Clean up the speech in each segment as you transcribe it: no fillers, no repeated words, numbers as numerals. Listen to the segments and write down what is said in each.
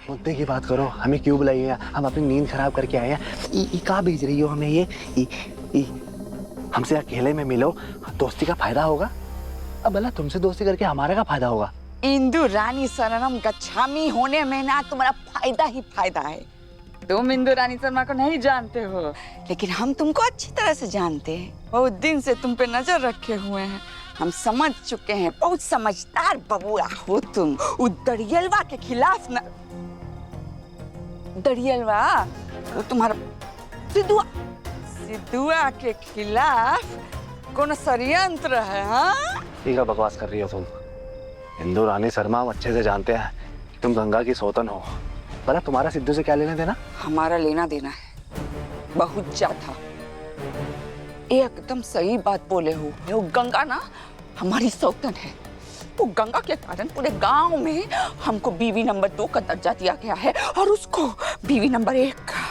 मुद्दे की बात करो, हमें क्यों बुलाई है? हम अपनी नींद खराब करके आए हैं। कहाँ भेज रही हो हमें ये? हमसे अकेले में मिलो, दोस्ती का फायदा होगा। अब भला तुमसे दोस्ती करके हमारा क्या फायदा होगा? इंदु रानी शरणम गच्छामी होने में ना तुम्हारा फायदा ही फायदा है। तुम इंदु रानी शर्मा को नहीं जानते हो, लेकिन हम तुमको अच्छी तरह से जानते हैं। बहुत दिन से तुम पे नजर रखे हुए हैं। हम समझ चुके हैं, बहुत समझदार बबुआ हो तुम। वो दरियलवा के खिलाफ न, दरियलवा वो तुम्हारा सिद्धुआ के खिलाफ कौन षड्यंत्र है? हाँ, ठीक है, बकवास कर रही हो तुम। इंदु रानी शर्मा हम अच्छे से जानते हैं कि तुम गंगा की सौतन हो। भला तुम्हारा सिद्धू से क्या लेना देना? हमारा लेना देना है बहुत ज्यादा। एकदम सही बात बोले हो। वो गंगा ना हमारी सौतन है। वो गंगा के कारण पूरे गांव में हमको बीवी नंबर 2 का दर्जा दिया गया है और उसको बीवी नंबर 1 का।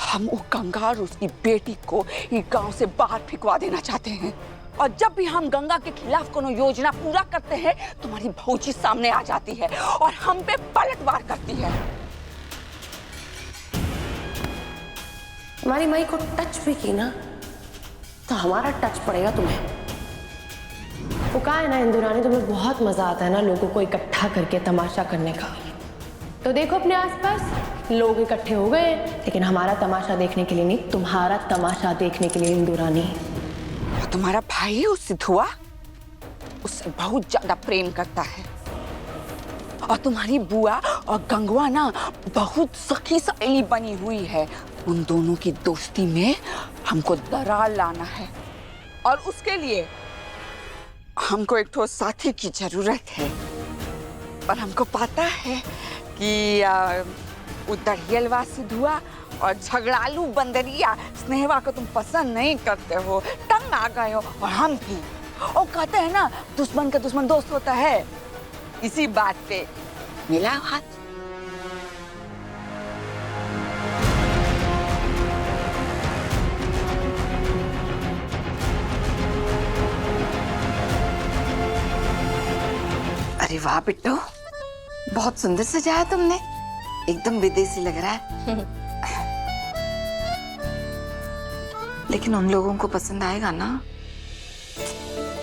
हम वो गंगा और उसकी बेटी को ये गांव से बाहर फिकवा देना चाहते हैं। और जब भी हम गंगा के खिलाफ कोनो योजना पूरा करते हैं, तुम्हारी भौजी सामने आ जाती है और हम पे पलटवार करती है। हमारी माई को टच भी की ना तो हमारा टच पड़ेगा तुम्हें। वो कहा है ना इंदु रानी, तुम्हें बहुत मजा आता है ना लोगों को इकट्ठा करके तमाशा करने का। तो देखो अपने आसपास लोग इकट्ठे हो गए, लेकिन हमारा तमाशा देखने के लिए नहीं, तुम्हारा तमाशा देखने के लिए इंदु रानी। और तुम्हारा भाई उस सिद्धुआ उससे बहुत ज्यादा प्रेम करता है। और तुम्हारी बुआ और गंगवा ना बहुत सखी सहेली बनी हुई है। उन दोनों की दोस्ती में हमको दरार लाना है और उसके लिए हमको एक ठो साथी की जरूरत है। पर हमको पता है कि दरियलवा सिद्धुआ और झगड़ालू बंदरिया स्नेहवा को तुम पसंद नहीं करते हो, तंग आ गए हो। और हम भी, और कहते हैं ना दुश्मन का दुश्मन दोस्त होता है। इसी बात पे मिला हाथ। अरे वाह बिट्टू, बहुत सुंदर सजाया तुमने, एकदम विदेशी लग रहा है। लेकिन उन लोगों को पसंद आएगा ना?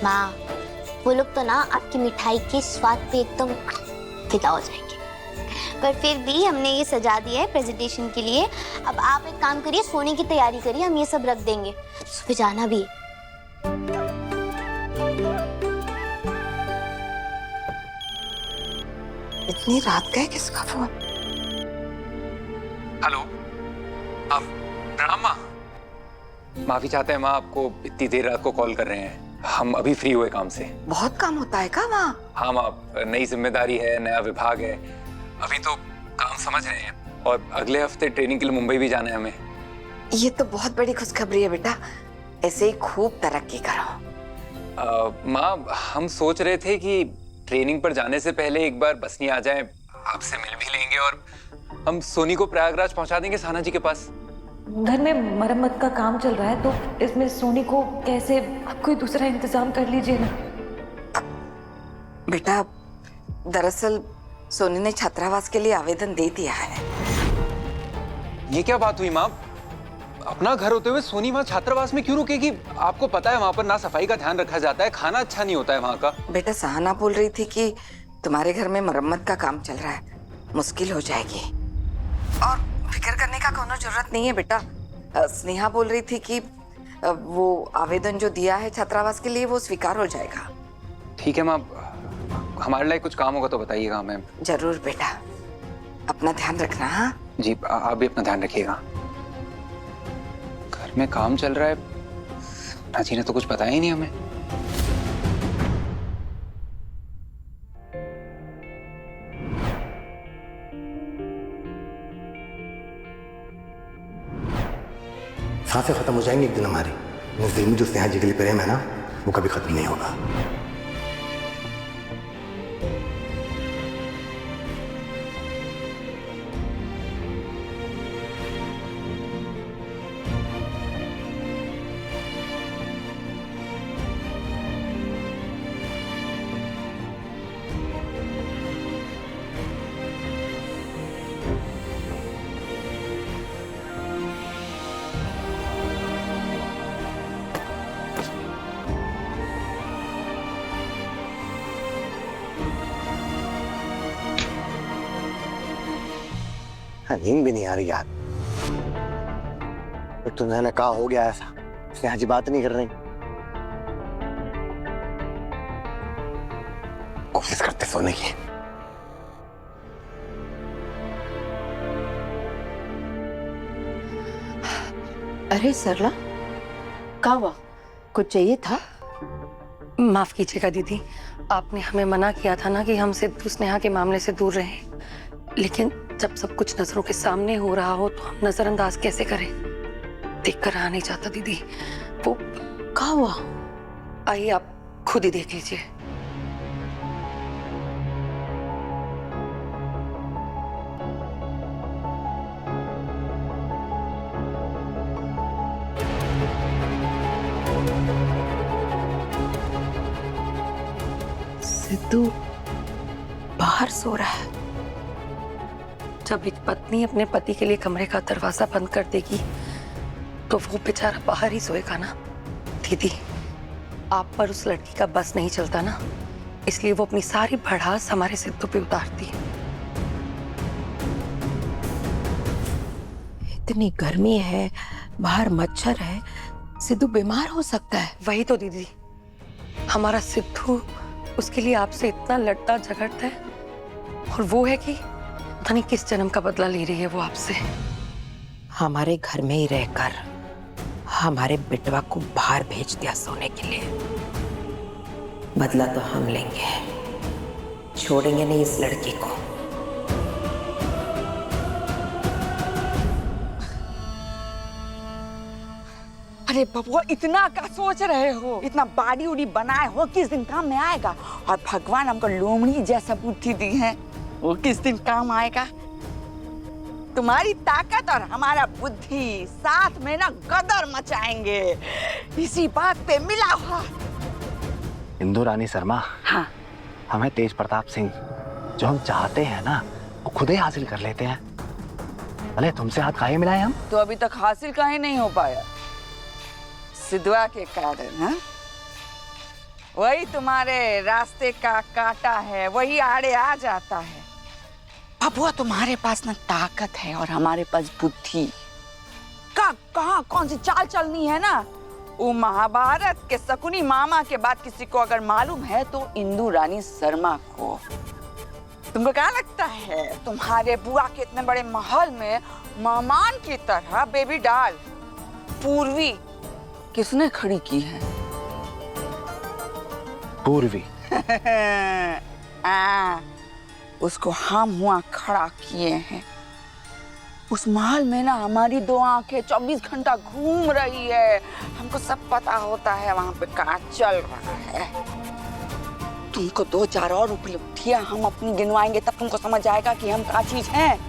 माँ, वो लोग तो ना आपकी मिठाई के स्वाद पे एकदम फिदा हो जाएंगे। पर फिर भी हमने ये सजा दिया है प्रेजेंटेशन के लिए। अब आप एक काम करिए, सोने की तैयारी करिए, हम ये सब रख देंगे। सुबह जाना भी है। इतनी रात का है, किसका फोन? हेलो, आप प्रणाम माँ। माफी चाहते हैं माँ, आपको इतनी देर रात को कॉल कर रहे हैं। हम अभी फ्री हुए काम से। बहुत काम होता है क्या वहाँ? हाँ माँ, नई जिम्मेदारी है, नया विभाग है। अभी तो काम समझ रहे हैं और अगले हफ्ते ट्रेनिंग के लिए मुंबई भी जाना है हमें। ये तो बहुत बड़ी खुशखबरी है बेटा, ऐसे ही खूब तरक्की करो। माँ, हम सोच रहे थे कि ट्रेनिंग पर जाने से पहले एक बार बसनी आ जाएं, आपसे मिल भी लेंगे और हम सोनी को प्रयागराज पहुंचा देंगे साना जी के पास। घर में मरम्मत का काम चल रहा है, तो इसमें सोनी को कैसे, आप कोई दूसरा इंतजाम कर लीजिए ना। बेटा, दरअसल सोनी ने छात्रावास के लिए आवेदन दे दिया है। ये क्या बात हुई माँ? अपना घर होते हुए सोनी वहाँ छात्रावास में क्यों रुकेगी? आपको पता है वहाँ पर ना सफाई का ध्यान रखा जाता है, खाना अच्छा नहीं होता है वहाँ का। बेटा, सहाना बोल रही थी कि तुम्हारे घर में मरम्मत का काम चल रहा है, मुश्किल हो जाएगी। और फिक्र करने का कोनो जरूरत नहीं है बेटा। स्नेहा बोल रही थी कि वो आवेदन जो दिया है छात्रावास के लिए वो स्वीकार हो जाएगा। ठीक है माँ, हमारे लिए कुछ काम होगा तो बताइएगा हमें। जरूर बेटा, अपना ध्यान रखना। हाँ जी, आप भी अपना ध्यान रखिएगा। घर में काम चल रहा है, नाजी ने तो कुछ बताया ही नहीं हमें। सांसें खत्म हो जाएंगी एक दिन हमारी। इस दिल में जो स्नेहा जी के लिए प्रेम है ना, वो कभी खत्म नहीं होगा। नींद भी नहीं आ रही यार। एक तो मैंने कहा हो गया ऐसा, इसलिए आज बात नहीं कर रही। कोशिश करते सोने की। अरे सरला, क्या हुआ? कुछ चाहिए था? माफ कीजिएगा दीदी, आपने हमें मना किया था ना कि हम सिद्धू स्नेहा के मामले से दूर रहें, लेकिन जब सब कुछ नजरों के सामने हो रहा हो तो हम नजरअंदाज कैसे करें? देखकर रहा नहीं जाता दीदी। वो क्या हुआ? आइए आप खुद ही देख लीजिए। सिद्धू बाहर सो रहा है। जब एक पत्नी अपने पति के लिए कमरे का दरवाजा बंद कर देगी तो वो बेचारा बाहर ही सोएगा ना। दीदी, आप पर उस लड़की का बस नहीं चलता ना, इसलिए वो अपनी सारी भड़ास हमारे सिद्धू पे उतारती है। इतनी गर्मी है, बाहर मच्छर है, सिद्धू बीमार हो सकता है। वही तो दीदी, हमारा सिद्धू उसके लिए आपसे इतना लड़ता झगड़ता है, और वो है कि पता नहीं किस जन्म का बदला ले रही है वो आपसे। हमारे घर में ही रहकर हमारे बेटवा को बाहर भेज दिया सोने के लिए। बदला तो हम लेंगे, छोड़ेंगे नहीं इस लड़की को। अरे बबुआ, इतना क्या सोच रहे हो? इतना बाड़ी उड़ी बनाए हो, किस दिन काम में आएगा? और भगवान हमको लोमड़ी जैसा बुद्धि दी है, वो किस दिन काम आएगा? तुम्हारी ताकत और हमारा बुद्धि साथ में ना गदर मचाएंगे। इसी बात पे मिला हुआ। इंदु रानी शर्मा, हाँ, हमें तेज प्रताप सिंह जो हम चाहते हैं ना वो खुद ही हासिल कर लेते हैं। भले तुमसे हाथ काहे मिलाए हम? तो अभी तक हासिल काहे नहीं हो पाया? सिद्धुआ के कारण। हाँ, वही तुम्हारे रास्ते का कांटा है, वही आड़े आ जाता है। बबुआ, तुम्हारे पास ना ताकत है और हमारे पास बुद्धि। कहाँ कौन सी चाल चलनी है ना? वो महाभारत के शकुनी मामा के बाद किसी को अगर मालूम है तो इंदु रानी शर्मा को। तुमको क्या लगता है तुम्हारे बुआ के इतने बड़े महल में मेहमान की तरह बेबी डाल पूर्वी किसने खड़ी की है? पूर्वी। उसको हम हुआ खड़ा किए हैं। उस महल में ना हमारी दो आंखें 24 घंटा घूम रही है। हमको सब पता होता है वहां पे क्या चल रहा है। तुमको 2-4 और उपलब्धियां हम अपनी गिनवाएंगे, तब तुमको समझ आएगा कि हम क्या चीज हैं।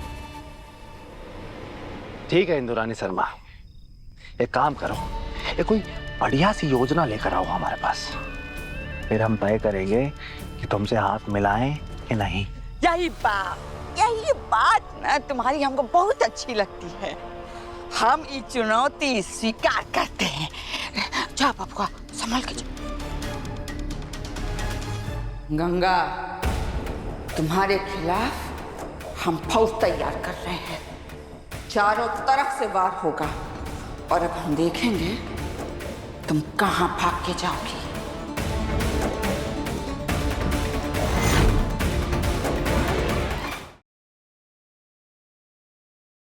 ठीक है इंदु रानी शर्मा, एक काम करो, एक कोई बढ़िया सी योजना लेकर आओ हमारे पास, फिर हम तय करेंगे कि तुमसे हाथ मिलाएं कि नहीं। यही बात ना तुम्हारी हमको बहुत अच्छी लगती है। हम ये चुनौती स्वीकार करते हैं। जा बबुआ, संभल के जा। गंगा, तुम्हारे खिलाफ हम फौज तैयार कर रहे हैं। चारों तरफ से वार होगा और अब हम देखेंगे तुम कहां भाग के जाओगी।